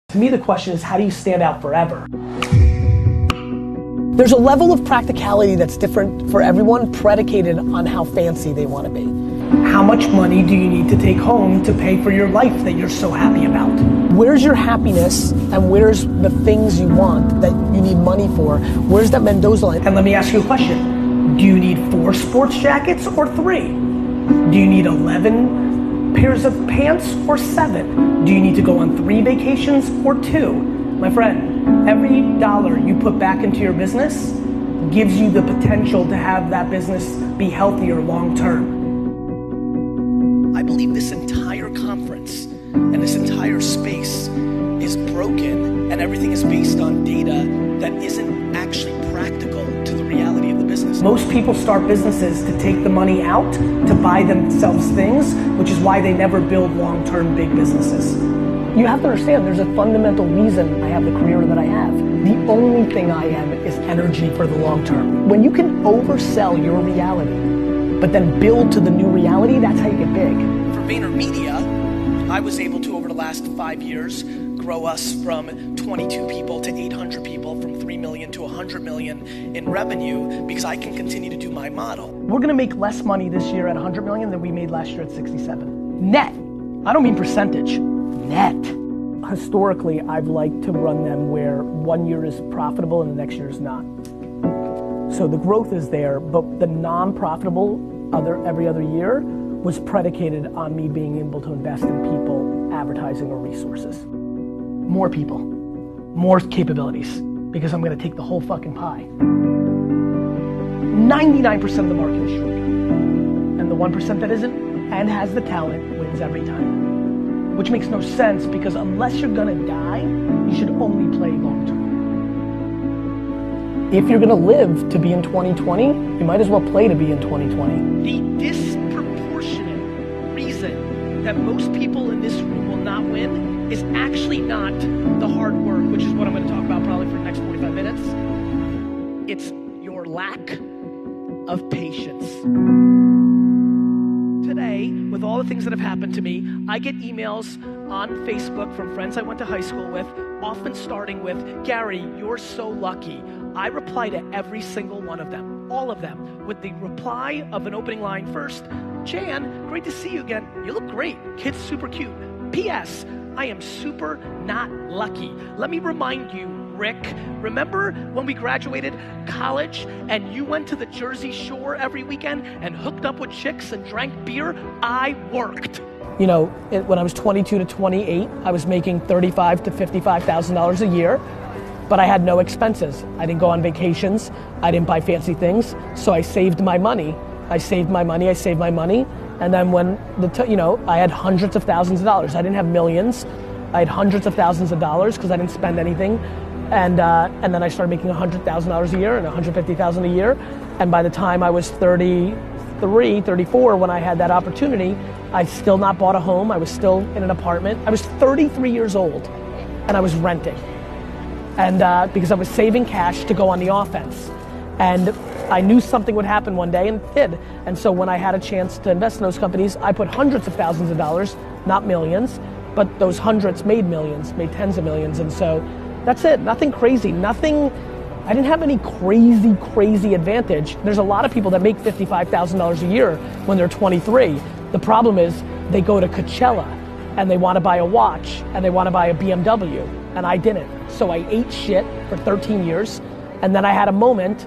To me, the question is, how do you stand out forever? There's a level of practicality that's different for everyone, predicated on how fancy they want to be. How much money do you need to take home to pay for your life that you're so happy about? Where's your happiness and where's the things you want that you need money for? Where's that Mendoza line? And let me ask you a question. Do you need 4 sports jackets or 3? Do you need 11 pairs of pants or 7? Do you need to go on 3 vacations or 2? My friend, every dollar you put back into your business gives you the potential to have that business be healthier long term. I believe this entire conference and this entire space is broken, and everything is based on data that isn't actually practical to the reality of the business. Most people start businesses to take the money out to buy themselves things, which is why they never build long-term big businesses. You have to understand there's a fundamental reason I have the career that I have. The only thing I am is energy for the long term. When you can oversell your reality, but then build to the new reality, that's how you get big. For VaynerMedia, I was able to, over the last 5 years, grow us from 22 people to 800 people, from 3 million to 100 million in revenue, because I can continue to do my model. We're gonna make less money this year at 100 million than we made last year at 67. Net. I don't mean percentage. Net. Historically, I've liked to run them where 1 year is profitable and the next year is not. So the growth is there, but the non-profitable every other year was predicated on me being able to invest in people, advertising, or resources. More people, more capabilities, because I'm gonna take the whole fucking pie. 99% of the market is short, and the 1% that isn't and has the talent wins every time. Which makes no sense, because unless you're gonna die, you should only play long term. If you're gonna live to be in 2020, you might as well play to be in 2020. The disproportionate reason that most people in this room will not win is actually not the hard work, which is what I'm gonna talk about probably for the next 45 minutes. It's your lack of patience. Today, with all the things that have happened to me, I get emails on Facebook from friends I went to high school with, often starting with, "Gary, you're so lucky." I reply to every single one of them, all of them, with the reply of an opening line first. "Jan, great to see you again. You look great. Kid's super cute. P.S. I am super not lucky. Let me remind you, Rick, remember when we graduated college and you went to the Jersey Shore every weekend and hooked up with chicks and drank beer? I worked." You know, when I was 22 to 28, I was making $35,000 to $55,000 a year, but I had no expenses. I didn't go on vacations. I didn't buy fancy things. So I saved my money. And then when I had hundreds of thousands of dollars. I didn't have millions. I had hundreds of thousands of dollars because I didn't spend anything. And then I started making $100,000 a year and $150,000 a year. And by the time I was 33, 34, when I had that opportunity, I still not bought a home. I was still in an apartment. I was 33 years old and I was renting. And because I was saving cash to go on the offense. And I knew something would happen one day, and it did. And so when I had a chance to invest in those companies, I put hundreds of thousands of dollars, not millions, but those hundreds made millions, made tens of millions. And so that's it, nothing crazy, I didn't have any crazy advantage. There's a lot of people that make $55,000 a year when they're 23. The problem is they go to Coachella and they want to buy a watch and they want to buy a BMW, and I didn't. So I ate shit for 13 years, and then I had a moment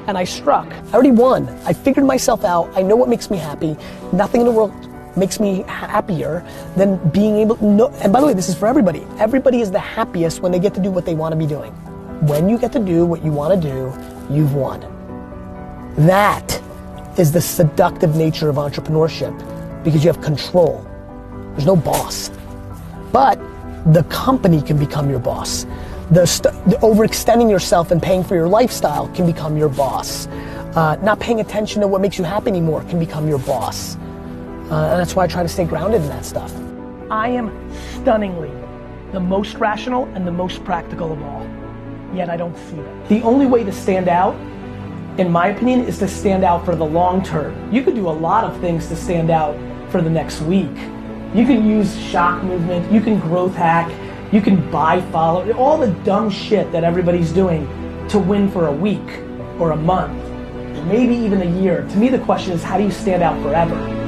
and I struck. I already won. I figured myself out. I know what makes me happy. Nothing in the world makes me happier than being able to know. And by the way, this is for everybody. Everybody is the happiest when they get to do what they want to be doing. When you get to do what you want to do, you've won. That is the seductive nature of entrepreneurship, because you have control. There's no boss. But the company can become your boss. The overextending yourself and paying for your lifestyle can become your boss. Not paying attention to what makes you happy anymore can become your boss. And that's why I try to stay grounded in that stuff. I am stunningly the most rational and the most practical of all, yet I don't see that. The only way to stand out, in my opinion, is to stand out for the long term. You could do a lot of things to stand out for the next week. You can use shock movement, you can growth hack, You can buy followers, all the dumb shit that everybody's doing to win for a week or a month, maybe even a year. To me, the question is, how do you stand out forever?